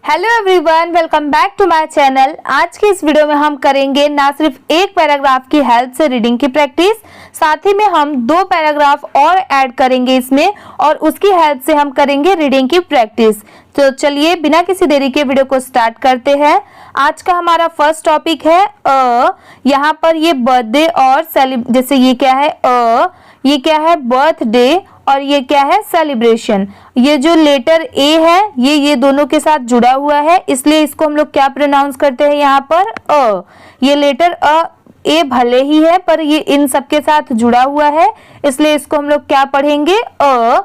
Hello everyone, welcome back to my channel. आज की इस वीडियो में हम करेंगे ना सिर्फ एक पैराग्राफ की हेल्प से रीडिंग की प्रैक्टिस, साथ ही में हम 2 पैराग्राफ और ऐड करेंगे इसमें और उसकी हेल्प से हम करेंगे रीडिंग की प्रैक्टिस। तो चलिए बिना किसी देरी के वीडियो को स्टार्ट करते हैं। आज का हमारा फर्स्ट टॉपिक है यहाँ पर ये बर्थडे और जैसे ये क्या है ये क्या है बर्थडे और ये क्या है सेलिब्रेशन। ये जो लेटर ए है ये दोनों के साथ जुड़ा हुआ है, इसलिए इसको हम लोग क्या प्रोनाउंस करते हैं यहाँ पर अ। ये लेटर ए भले ही है पर ये इन सब के साथ जुड़ा हुआ है, इसलिए इसको हम लोग क्या पढ़ेंगे अ।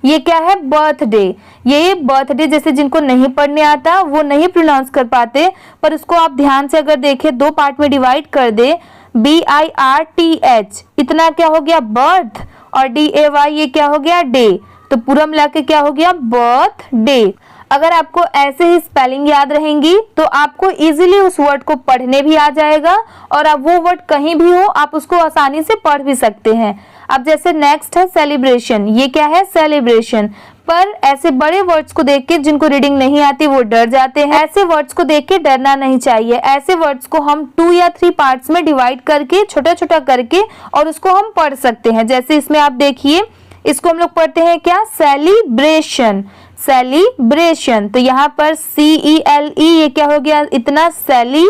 ये क्या है बर्थडे। ये बर्थडे जैसे जिनको नहीं पढ़ने आता वो नहीं प्रोनाउंस कर पाते, पर उसको आप ध्यान से अगर देखें 2 पार्ट में डिवाइड कर दे, BIRTH इतना क्या हो गया बर्थ और DAY ये क्या हो गया डे, तो पूरा मिला के क्या हो गया बर्थ डे। अगर आपको ऐसे ही स्पेलिंग याद रहेंगी तो आपको इजीली उस वर्ड को पढ़ने भी आ जाएगा और अब वो वर्ड कहीं भी हो आप उसको आसानी से पढ़ भी सकते हैं। अब जैसे नेक्स्ट है सेलिब्रेशन, ये क्या है सेलिब्रेशन। पर ऐसे बड़े वर्ड्स को देख के जिनको रीडिंग नहीं आती वो डर जाते हैं। ऐसे वर्ड्स को देख के डरना नहीं चाहिए। ऐसे वर्ड्स को हम 2 या 3 पार्ट्स में डिवाइड करके छोटा छोटा करके और उसको हम पढ़ सकते हैं। जैसे इसमें आप देखिए, इसको हम लोग पढ़ते हैं क्या सेलिब्रेशन। सेलिब्रेशन तो यहाँ पर CELE ये क्या हो गया इतना सेली।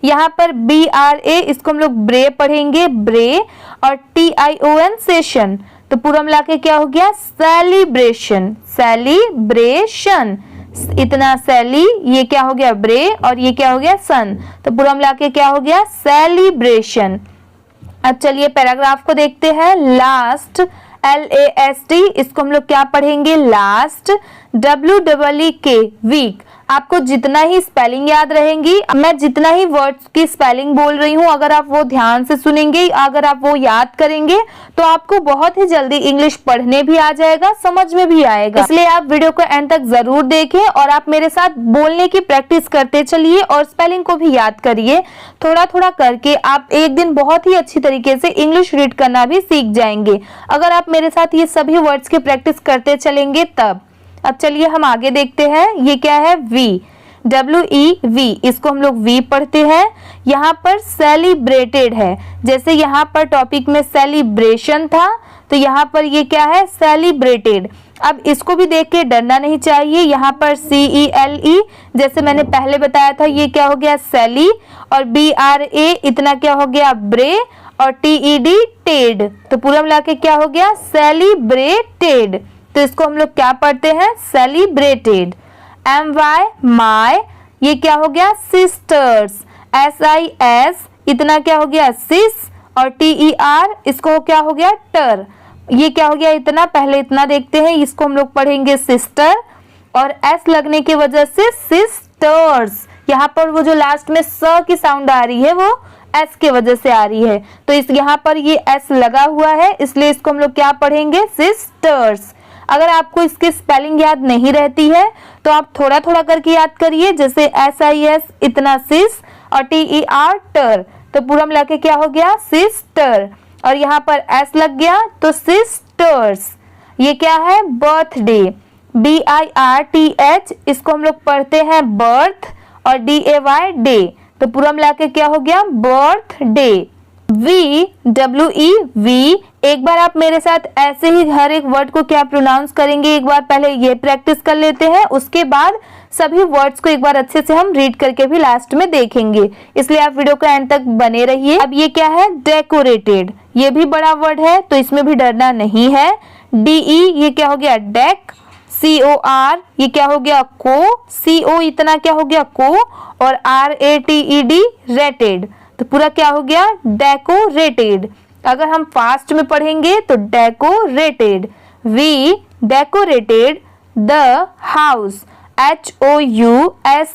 यहाँ पर BRA इसको हम लोग ब्रे पढ़ेंगे ब्रे और TION सेशन, तो पूरा मिला के क्या हो गया सेलिब्रेशन। सेलिब्रेशन इतना सेली, ये क्या हो गया ब्रे और ये क्या हो गया सन, तो पूरा मिला के क्या हो गया सेलिब्रेशन। अब चलिए पैराग्राफ को देखते हैं। लास्ट LAST इसको हम लोग क्या पढ़ेंगे लास्ट। WEEK week. आपको जितना ही स्पेलिंग याद रहेंगी, मैं जितना ही वर्ड्स की स्पेलिंग बोल रही हूँ अगर आप वो ध्यान से सुनेंगे, अगर आप वो याद करेंगे तो आपको बहुत ही जल्दी इंग्लिश पढ़ने भी आ जाएगा, समझ में भी आएगा। इसलिए आप वीडियो को एंड तक जरूर देखें और आप मेरे साथ बोलने की प्रैक्टिस करते चलिए और स्पेलिंग को भी याद करिए। थोड़ा थोड़ा करके आप एक दिन बहुत ही अच्छी तरीके से इंग्लिश रीड करना भी सीख जाएंगे अगर आप मेरे साथ ये सभी वर्ड्स की प्रैक्टिस करते चलेंगे तब। अब चलिए हम आगे देखते हैं। ये क्या है वी, WEV इसको हम लोग वी पढ़ते हैं। यहाँ पर सेलिब्रेटेड है, जैसे यहाँ पर टॉपिक में सेलिब्रेशन था तो यहाँ पर ये क्या है सेलिब्रेटेड। अब इसको भी देख के डरना नहीं चाहिए। यहाँ पर CELE जैसे मैंने पहले बताया था ये क्या हो गया सेली और BRA इतना क्या हो गया ब्रे और TED टेड, तो पूरा मिला के क्या हो गया सेलिब्रेटेड। तो इसको हम लोग क्या पढ़ते हैं सेलिब्रेटेड। MY माय ये क्या हो गया सिस्टर्स। SIS इतना क्या हो गया सिस और TER इसको क्या हो गया टर, ये क्या हो गया इतना, पहले इतना देखते हैं, इसको हम लोग पढ़ेंगे सिस्टर और S लगने की वजह से सिस्टर्स। यहाँ पर वो जो लास्ट में स की साउंड आ रही है वो S के वजह से आ रही है, तो इस यहाँ पर ये S लगा हुआ है इसलिए इसको हम लोग क्या पढ़ेंगे सिस्टर्स। अगर आपको इसकी स्पेलिंग याद नहीं रहती है तो आप थोड़ा थोड़ा करके याद करिए, जैसे SIS इतना सिस और TER टर, तो पूरा मिला के क्या हो गया सिस्टर और यहाँ पर S लग गया तो सिस्टर्स। ये क्या है बर्थडे, BIRTH इसको हम लोग पढ़ते हैं बर्थ और DAY डे, तो पूरा मिला के क्या हो गया बर्थडे। WEV एक बार आप मेरे साथ ऐसे ही हर एक वर्ड को क्या प्रोनाउंस करेंगे, एक बार पहले ये प्रैक्टिस कर लेते हैं, उसके बाद सभी वर्ड्स को एक बार अच्छे से हम रीड करके भी लास्ट में देखेंगे, इसलिए आप वीडियो को एंड तक बने रहिए। अब ये क्या है डेकोरेटेड, ये भी बड़ा वर्ड है तो इसमें भी डरना नहीं है। DE ये क्या हो गया डेक। COR ये क्या हो गया को। CO इतना क्या हो गया को और RATED रेटेड, तो पूरा क्या हो गया डेकोरेटेड। अगर हम फास्ट में पढ़ेंगे तो decorated. We decorated the house, HOUSE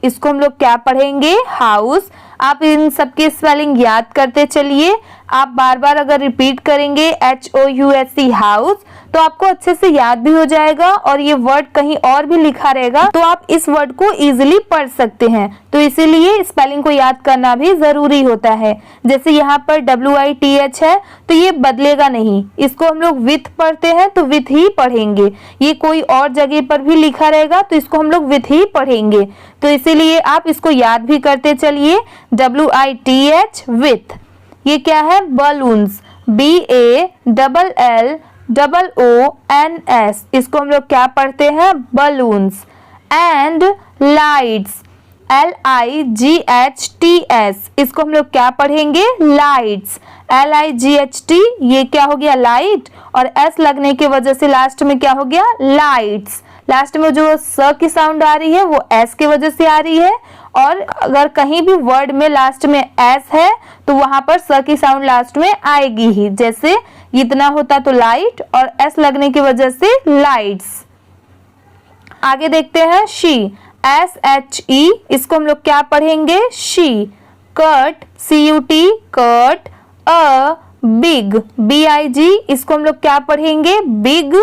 इसको हम लोग क्या पढ़ेंगे हाउस। आप इन सबकी स्पेलिंग याद करते चलिए। आप बार बार अगर रिपीट करेंगे HOUSE हाउस तो आपको अच्छे से याद भी हो जाएगा और ये वर्ड कहीं और भी लिखा रहेगा तो आप इस वर्ड को इजीली पढ़ सकते हैं। तो इसीलिए स्पेलिंग को याद करना भी जरूरी होता है। जैसे यहाँ पर WITH है तो ये बदलेगा नहीं, इसको हम लोग विथ पढ़ते हैं तो विथ ही पढ़ेंगे। ये कोई और जगह पर भी लिखा रहेगा तो इसको हम लोग विथ ही पढ़ेंगे। तो इसीलिए आप इसको याद भी करते चलिए। WITH with. ये क्या है? बलून्स। BALLOONS। इसको हम लोग क्या पढ़ते हैं? बलून्स। And lights. LIGHTS। इसको हम लोग क्या पढ़ेंगे? लाइट्स। LIGHT। ये क्या हो गया? लाइट। और S लगने की वजह से लास्ट में क्या हो गया? लाइट्स। लास्ट में जो स की साउंड आ रही है वो S की वजह से आ रही है। और अगर कहीं भी वर्ड में लास्ट में S है तो वहां पर स की साउंड लास्ट में आएगी ही। जैसे इतना होता तो लाइट और S लगने की वजह से लाइट्स। आगे देखते हैं शी। SHE। इसको हम लोग क्या पढ़ेंगे? She. Cut. CUT cut. Big. BIG। इसको हम लोग क्या पढ़ेंगे? बिग।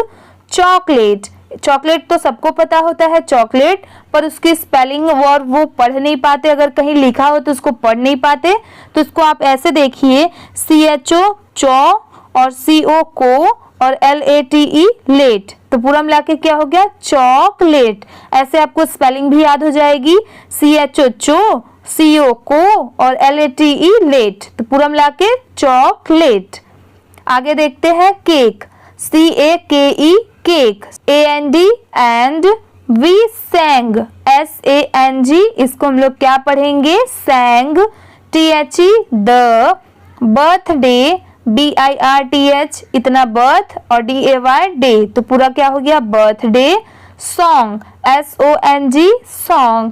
चॉकलेट। चॉकलेट तो सबको पता होता है चॉकलेट, पर उसकी स्पेलिंग और वो पढ़ नहीं पाते, अगर कहीं लिखा हो तो उसको पढ़ नहीं पाते। तो इसको आप ऐसे देखिए, CHO चौ और CO को और LATE लेट। तो पूरा मिला के क्या हो गया? चॉकलेट। ऐसे आपको स्पेलिंग भी याद हो जाएगी। CHO चो, CO को और LATE लेट। तो पूरा मिला के चॉकलेट। आगे देखते हैं cake. CAKE cake. AND and. We sang। SANG। इसको हम लोग क्या पढ़ेंगे? sang। THE the. Birthday. BIRTH इतना बर्थ और DAY डे। तो पूरा क्या हो गया? Birthday. Song. SONG song.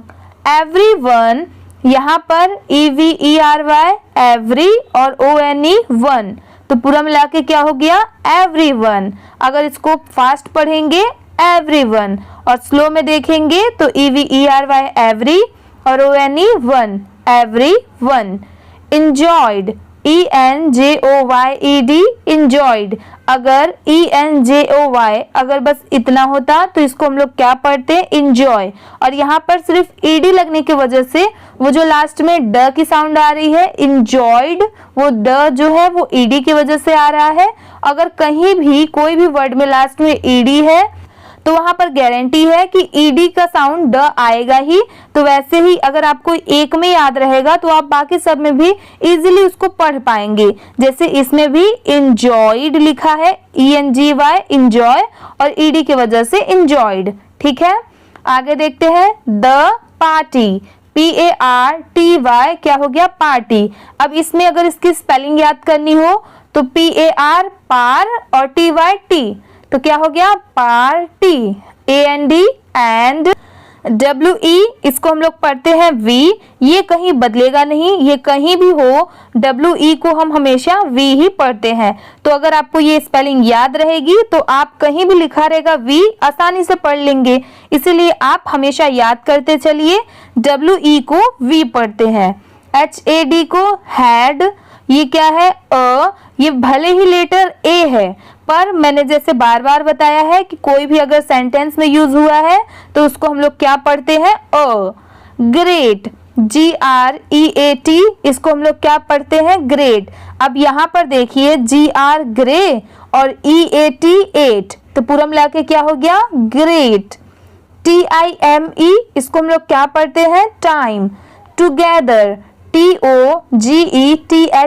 Everyone. यहाँ पर EVERY एवरी और ONE वन। तो पूरा मिला के क्या हो गया? एवरीवन। अगर इसको फास्ट पढ़ेंगे एवरीवन और स्लो में देखेंगे तो EVERY एवरी और ONE one. Everyone. enjoyed। ENJOYED enjoyed। अगर ENJOY अगर बस इतना होता तो इसको हम लोग क्या पढ़ते हैं? enjoy। और यहाँ पर सिर्फ ED लगने की वजह से वो जो लास्ट में ड की साउंड आ रही है enjoyed, वो ड जो है वो ED की वजह से आ रहा है। अगर कहीं भी कोई भी वर्ड में लास्ट में ED है तो वहां पर गारंटी है कि ED का साउंड ड आएगा ही। तो वैसे ही अगर आपको एक में याद रहेगा तो आप बाकी सब में भी इजीली उसको पढ़ पाएंगे। जैसे इसमें भी enjoyed लिखा है, ENGY enjoy और ED की वजह से enjoyed। ठीक है, आगे देखते हैं द पार्टी। PARTY क्या हो गया? पार्टी। अब इसमें अगर इसकी स्पेलिंग याद करनी हो तो PAR पार और TY टी। तो क्या हो गया? पार्टी। AND and. WE इसको हम लोग पढ़ते हैं वी। ये कहीं बदलेगा नहीं, ये कहीं भी हो WE को हम हमेशा वी ही पढ़ते हैं। तो अगर आपको ये स्पेलिंग याद रहेगी तो आप कहीं भी लिखा रहेगा वी आसानी से पढ़ लेंगे। इसीलिए आप हमेशा याद करते चलिए। WE को वी पढ़ते हैं। HAD को हैड। ये क्या है? ये भले ही लेटर A है पर मैंने जैसे बार बार बताया है कि कोई भी अगर सेंटेंस में यूज हुआ है तो उसको हम लोग क्या पढ़ते हैं? ग्रेट। GREAT इसको हम लोग क्या पढ़ते हैं? ग्रेट। अब यहाँ पर देखिए GR ग्रे और EAT एट। तो पूरा मिला के क्या हो गया? ग्रेट। TIME इसको हम लोग क्या पढ़ते हैं? टाइम। टुगेदर। TOGETHER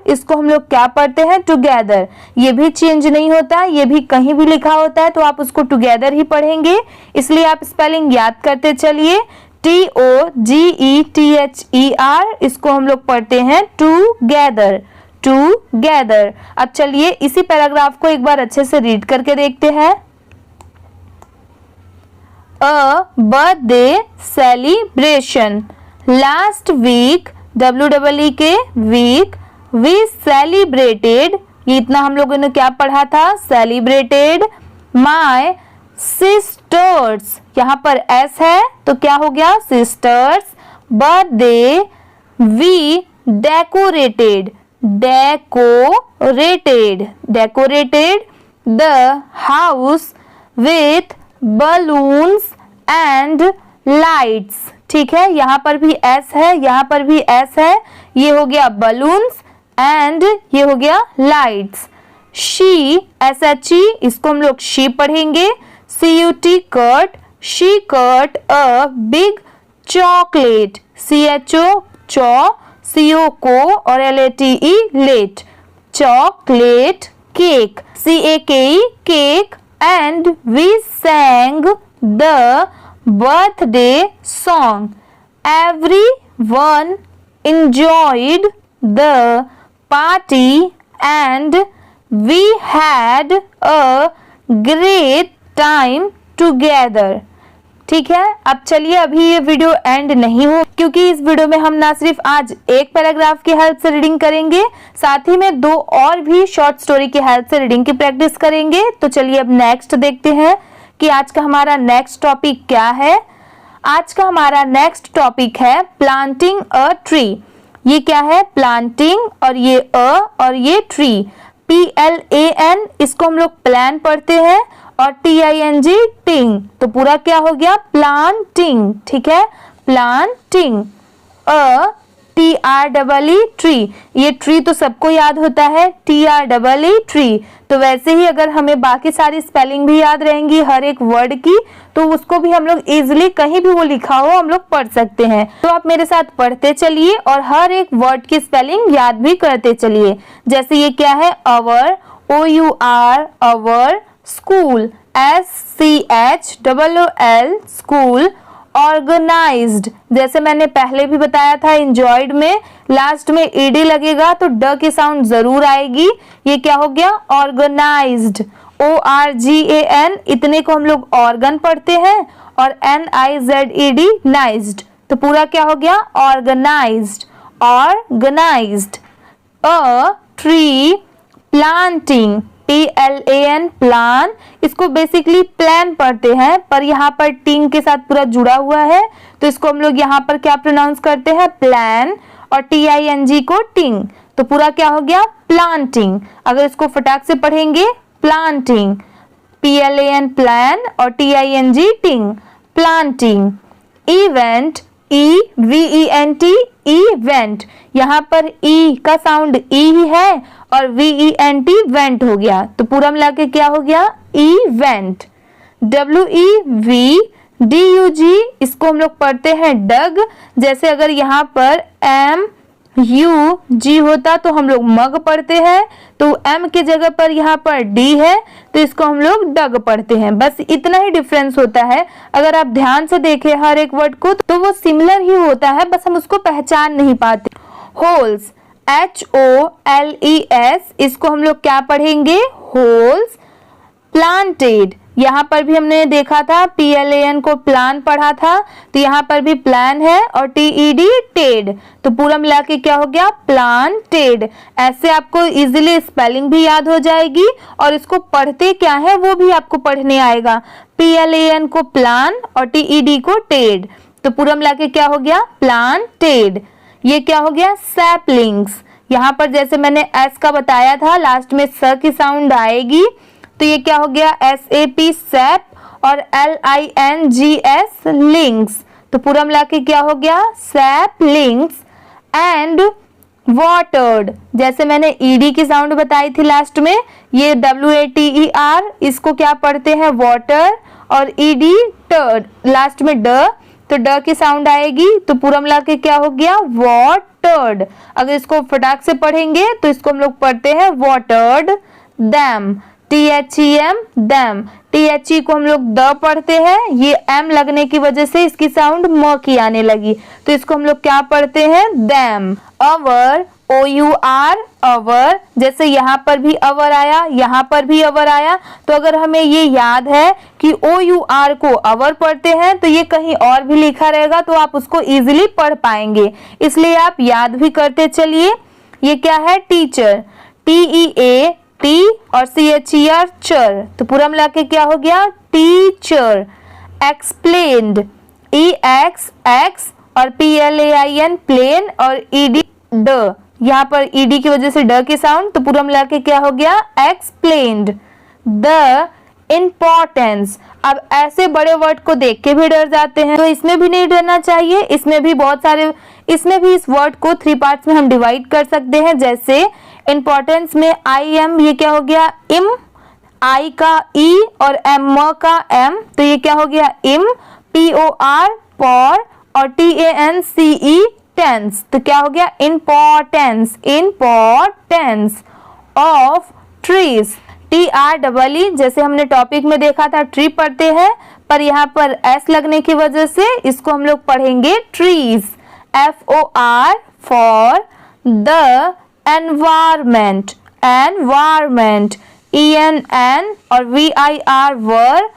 इसको हम लोग क्या पढ़ते हैं? टुगेदर। ये भी चेंज नहीं होता, ये भी कहीं भी लिखा होता है तो आप उसको टुगेदर ही पढ़ेंगे। इसलिए आप स्पेलिंग याद करते चलिए। TOGETHER इसको हम लोग पढ़ते हैं टुगेदर। टुगेदर। अब चलिए इसी पैराग्राफ को एक बार अच्छे से रीड करके देखते हैं। A birthday celebration. Last week WEE के वीक वी सेलिब्रेटेड। ये इतना हम लोगों ने क्या पढ़ा था? Celebrated my sisters. यहाँ पर S है तो क्या हो गया? Sisters birthday We decorated the house with balloons and lights। ठीक है, यहाँ पर भी S है, यहाँ पर भी S है। ये हो गया balloons and ये हो गया lights। She SHE, इसको हम लोग she पढ़ेंगे। CUT cut, she cut a big chocolate। CHO चौ, CO को और LATE late, chocolate cake। CAKE cake। And we sang the birthday song। Everyone enjoyed the party and we had a great time together। ठीक है, अब चलिए, अभी ये video and नहीं हो, क्योंकि इस वीडियो में हम ना सिर्फ आज एक पैराग्राफ की हेल्प से रीडिंग करेंगे, साथ ही में दो और भी शॉर्ट स्टोरी की हेल्प से रीडिंग की प्रैक्टिस करेंगे। तो चलिए अब नेक्स्ट देखते हैं कि आज का हमारा नेक्स्ट टॉपिक क्या है। आज का हमारा नेक्स्ट टॉपिक है प्लांटिंग अ ट्री। ये क्या है? प्लांटिंग, और ये और ये ट्री, PLAN, इसको हम लोग प्लान पढ़ते हैं, और TING टिंग, तो पूरा क्या हो गया? प्लांटिंग। ठीक है, प्लांटिंग। TREE ट्री, ये ट्री तो सबको याद होता है, TREE ट्री। तो वैसे ही अगर हमें बाकी सारी स्पेलिंग भी याद रहेंगी हर एक वर्ड की, तो उसको भी हम लोग इजिली कहीं भी वो लिखा हो हम लोग पढ़ सकते हैं। तो आप मेरे साथ पढ़ते चलिए और हर एक वर्ड की स्पेलिंग याद भी करते चलिए। जैसे ये क्या है? Our, OUR, our. School, SCHOOL, school. Organised, जैसे मैंने पहले भी बताया था, इंजॉयड में लास्ट में ED लगेगा तो ड की साउंड जरूर आएगी। ये क्या हो गया? ऑर्गेनाइज्ड। ORGAN, इतने को हम लोग ऑर्गन पढ़ते हैं, और NIZED नाइज्ड, तो पूरा क्या हो गया? Organised, organised. A tree planting, PLAN plan, इसको बेसिकली प्लान पढ़ते हैं, पर यहाँ पर टिंग के साथ पूरा जुड़ा हुआ है, तो इसको हम लोग यहाँ पर क्या प्रोनाउंस करते हैं? प्लान, और TING को टिंग, तो पूरा क्या हो गया? प्लांटिंग। अगर इसको फटाक से पढ़ेंगे, प्लांटिंग, PLAN प्लान और TING टिंग, प्लांटिंग। इवेंट, EVENT, इवेंट, यहाँ पर E का साउंड E ही है, और VENT वेंट हो गया, तो पूरा मिला के क्या हो गया? इवेंट। WEVDUG, इसको हम लोग पढ़ते हैं डग। जैसे अगर यहाँ पर MUG होता तो हम लोग मग पढ़ते हैं, तो M की जगह पर यहाँ पर D है, तो इसको हम लोग डग पढ़ते हैं। बस इतना ही डिफरेंस होता है। अगर आप ध्यान से देखें हर एक वर्ड को तो वो सिमिलर ही होता है, बस हम उसको पहचान नहीं पाते। होल्स, HOLES, इसको हम लोग क्या पढ़ेंगे? होल्स। प्लांटेड, यहाँ पर भी हमने देखा था PLAN को प्लान पढ़ा था, तो यहाँ पर भी प्लान है, और TED टेड, तो पूरा मिला के क्या हो गया? प्लांटेड। ऐसे आपको इजीली स्पेलिंग भी याद हो जाएगी, और इसको पढ़ते क्या है वो भी आपको पढ़ने आएगा। PLAN को प्लान और TED को टेड, तो पूरा मिला के क्या हो गया? प्लांटेड। ये क्या हो गया? सैपलिंग्स, यहाँ पर जैसे मैंने S का बताया था, लास्ट में स की साउंड आएगी, तो ये क्या हो गया? SAP सैप, और LINGS लिंक्स, तो पूरा मिला के क्या हो गया? सैपलिंग्स। एंड वाटर्ड, जैसे मैंने ED की साउंड बताई थी लास्ट में, ये WATER, इसको क्या पढ़ते हैं? वाटर, और ED टर्ड, लास्ट में ड, तो ड की साउंड आएगी, तो पूरा मिला के क्या हो गया? वाटर्ड। अगर इसको फटाक से पढ़ेंगे तो इसको हम लोग पढ़ते हैं watered them, THEM them. THE को हम लोग द पढ़ते हैं, ये M लगने की वजह से इसकी साउंड म की आने लगी, तो इसको हम लोग क्या पढ़ते हैं? दैम। अवर, OUR, अवर, जैसे यहाँ पर भी अवर आया, यहाँ पर भी अवर आया, तो अगर हमें ये याद है कि OUR को अवर पढ़ते हैं, तो ये कहीं और भी लिखा रहेगा, तो आप उसको इजीली पढ़ पाएंगे, इसलिए आप याद भी करते चलिए। ये क्या है? टीचर, TEA T और CHER चर, तो पूरा मिला के क्या हो गया? टीचर। एक्सप्लेन्ड, EXX और PLAIN प्लेन और ED ड, यहाँ पर ED की वजह से ड की साउंड, तो पूरा मिला के क्या हो गया एक्सप्लेन्ड। द इम्पोर्टेंस, अब ऐसे बड़े वर्ड को देख के भी डर जाते हैं, तो इसमें भी नहीं डरना चाहिए। इसमें भी बहुत सारे, इसमें भी इस वर्ड को 3 पार्ट्स में हम डिवाइड कर सकते हैं। जैसे इम्पोर्टेंस में IM, ये क्या हो गया इम, I का E और M का M, तो ये क्या हो गया इम। POR पॉर और TANCE टेंस, तो क्या हो गया importance, importance of trees. TREE, जैसे हमने टॉपिक में देखा था ट्री पढ़ते हैं, पर यहाँ पर S लगने की वजह से इसको हम लोग पढ़ेंगे trees. FOR for the environment, environment. ENN और VIR वर,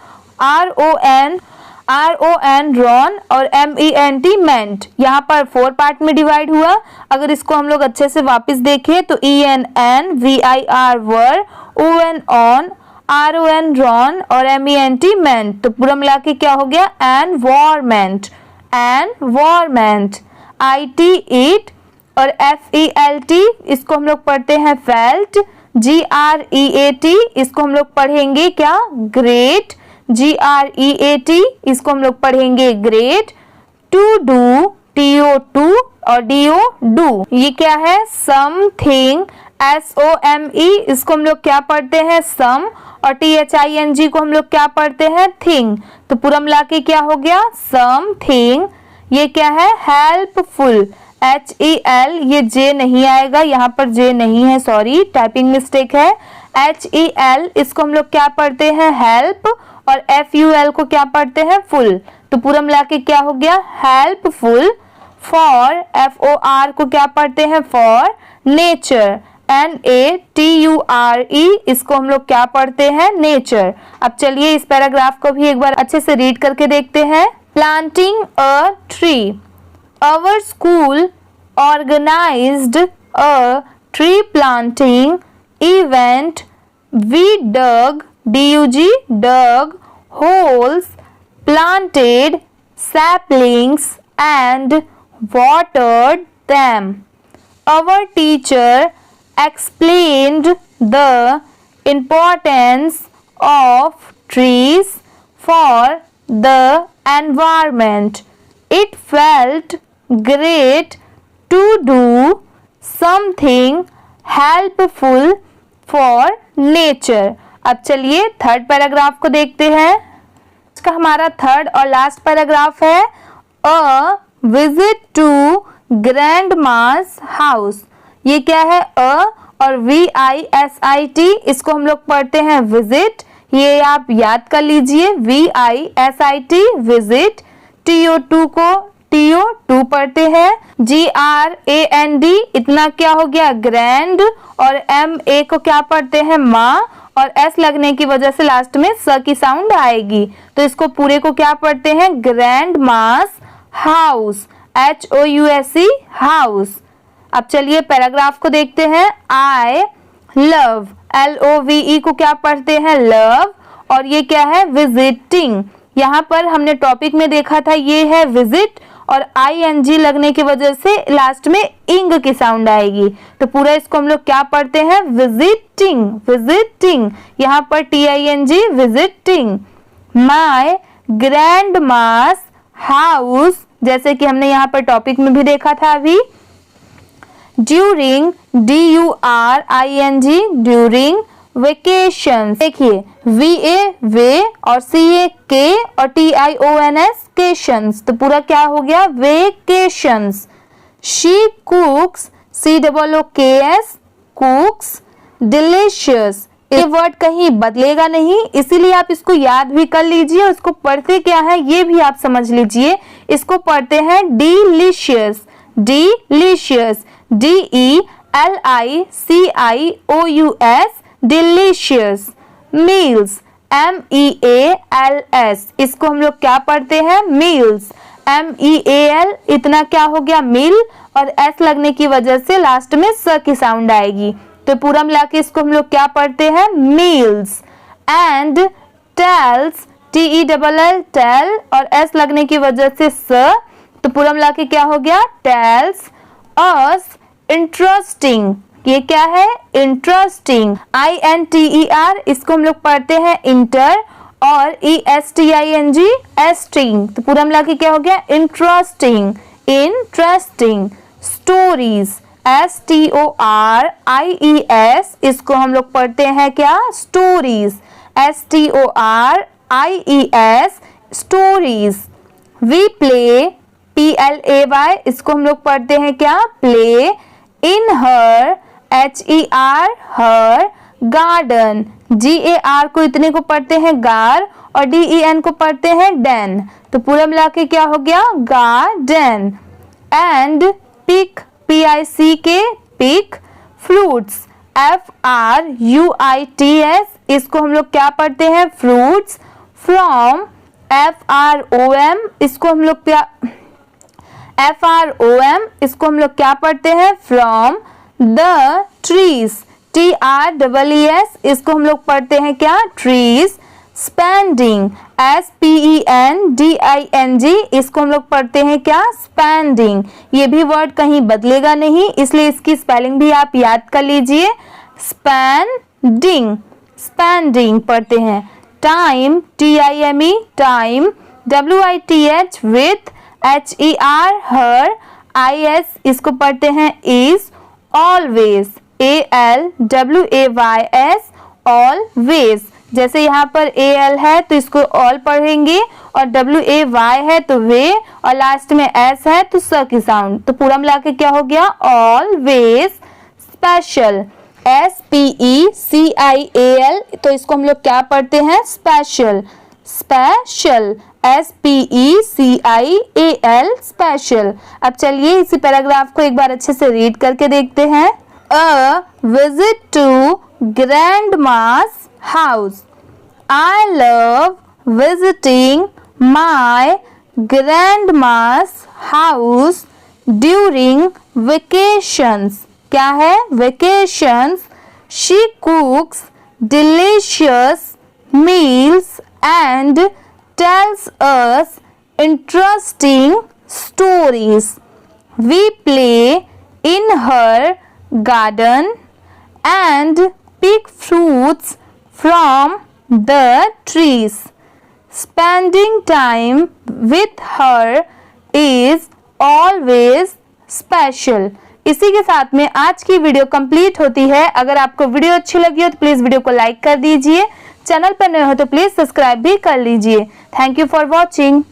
RON रॉन और MENT मेंट। यहाँ पर 4 पार्ट में डिवाइड हुआ। अगर इसको हम लोग अच्छे से वापस देखें तो ENN, VIR were, ON on, RON Ron और MENT मेंट, तो पूरा मिला के क्या हो गया एनवायरमेंट, एनवायरमेंट। IT ईट और FELT, इसको हम लोग पढ़ते हैं फेल्ट। GREAT, इसको हम लोग पढ़ेंगे क्या ग्रेट। GREAT, इसको हम लोग पढ़ेंगे great. To do, TO to और DO डू, ये क्या है समथिंग। SOME, इसको हम लोग क्या पढ़ते हैं सम, और THING को हम लोग क्या पढ़ते हैं थिंग, तो पूरा मिला के क्या हो गया समथिंग। ये क्या है हेल्पफुल, HEL, ये J नहीं आएगा, यहाँ पर J नहीं है, सॉरी टाइपिंग मिस्टेक है। HEL, इसको हम लोग क्या पढ़ते हैं हेल्प, और FUL को क्या पढ़ते हैं फुल, तो पूरा मिला के क्या हो गया हेल्पफुल। फॉर, FOR को क्या पढ़ते हैं फॉर नेचर। NATURE, इसको हम लोग क्या पढ़ते हैं नेचर। अब चलिए इस पैराग्राफ को भी एक बार अच्छे से रीड करके देखते हैं। Planting a tree, our school organized a tree planting event. We dug holes, planted saplings and watered them. Our teacher explained the importance of trees for the environment. It felt great to do something helpful for nature. अब चलिए third paragraph को देखते हैं। इसका हमारा third और last paragraph है अ visit to ग्रैंडमास house. ये क्या है अ और VISIT, इसको हम लोग पढ़ते हैं विजिट, ये आप याद कर लीजिए VISIT विजिट। TO2 को TO2 पढ़ते हैं। GRAND, इतना क्या हो गया ग्रैंड, और MA को क्या पढ़ते हैं माँ, और S लगने की वजह से लास्ट में स की साउंड आएगी, तो इसको पूरे को क्या पढ़ते हैं ग्रैंड मास हाउस, HOUSE हाउस। अब चलिए पैराग्राफ को देखते हैं। I love, LOVE को क्या पढ़ते हैं लव, और ये क्या है विजिटिंग। यहाँ पर हमने टॉपिक में देखा था ये है विजिट, और ING लगने की वजह से लास्ट में इंग की साउंड आएगी, तो पूरा इसको हम लोग क्या पढ़ते हैं विजिटिंग, विजिटिंग। यहाँ पर TING visiting. My grand mass house, जैसे कि हमने यहाँ पर टॉपिक में भी देखा था अभी। During, DURING during vacation. देखिए VA वे और CA के और TIONS केशंस, तो पूरा क्या हो गया वेकेशंस। She कुक्स, COOKS कुक्स delicious. ये वर्ड कहीं बदलेगा नहीं, इसीलिए आप इसको याद भी कर लीजिए, इसको पढ़ते क्या है ये भी आप समझ लीजिए। इसको पढ़ते हैं delicious, delicious, DELICIOUS delicious. Meals, MEALS, इसको हम लोग क्या पढ़ते हैं मील्स। MEAL, इतना क्या हो गया मिल, और S लगने की वजह से लास्ट में स की साउंड आएगी, तो पूरा मिला के इसको हम लोग क्या पढ़ते हैं meals. And tells, TELL tell, और S लगने की वजह से स, तो पूरा मिला के क्या हो गया, टेल्स अस इंटरेस्टिंग। ये क्या है, इंटरेस्टिंग। INTER इसको हम लोग पढ़ते हैं इंटर, और ESTING एस्टिंग। तो पूरा मिला के क्या हो गया, इंटरेस्टिंग, इंटरेस्टिंग। स्टोरीज STORIES इसको हम लोग पढ़ते हैं क्या, stories, STORIES stories. We play PLAY इसको हम लोग पढ़ते हैं क्या, play. In her HER her garden, GAR को इतने को पढ़ते हैं गार, और DEN को पढ़ते हैं डेन। तो पूरा मिला के क्या हो गया, garden. And pick PICK pick. Fruits FRUITS इसको हम लोग क्या पढ़ते हैं, फ्रूट्स। फ्रॉम FROM इसको हम लोग क्या, FROM इसको हम लोग क्या पढ़ते हैं, फ्रॉम। द ट्रीज TREES इसको हम लोग पढ़ते हैं क्या, ट्रीज। स्पेंडिंग SPENDING इसको हम लोग पढ़ते हैं क्या, स्पेंडिंग। ये भी वर्ड कहीं बदलेगा नहीं, इसलिए इसकी स्पेलिंग भी आप याद कर लीजिए, स्पेंडिंग, स्पेंडिंग पढ़ते हैं। Time TIME time. WITH with HER her IS इसको पढ़ते हैं इज। Always ALWAYS always. जैसे यहाँ पर AL है तो इसको ऑल पढ़ेंगे, और WAY है तो वे, और लास्ट में S है तो स की साउंड। तो पूरा मिला के क्या हो गया, ऑलवेज। स्पेशल SPECIAL तो इसको हम लोग क्या पढ़ते हैं, स्पेशल, स्पेशल SPECIAL स्पेशल। अब चलिए इसी पैराग्राफ को एक बार अच्छे से रीड करके देखते हैं। A visit to grandma's house. I love visiting my grandma's house during vacations. क्या है, vacations. She cooks delicious meals and tells us interesting stories. We play in her garden and pick fruits from the trees. Spending time with her is always special. इसी के साथ में आज की video complete होती है। अगर आपको वीडियो अच्छी लगी हो तो प्लीज वीडियो को लाइक कर दीजिए। चैनल पर नए हो तो प्लीज सब्सक्राइब भी कर लीजिए। Thank you for watching.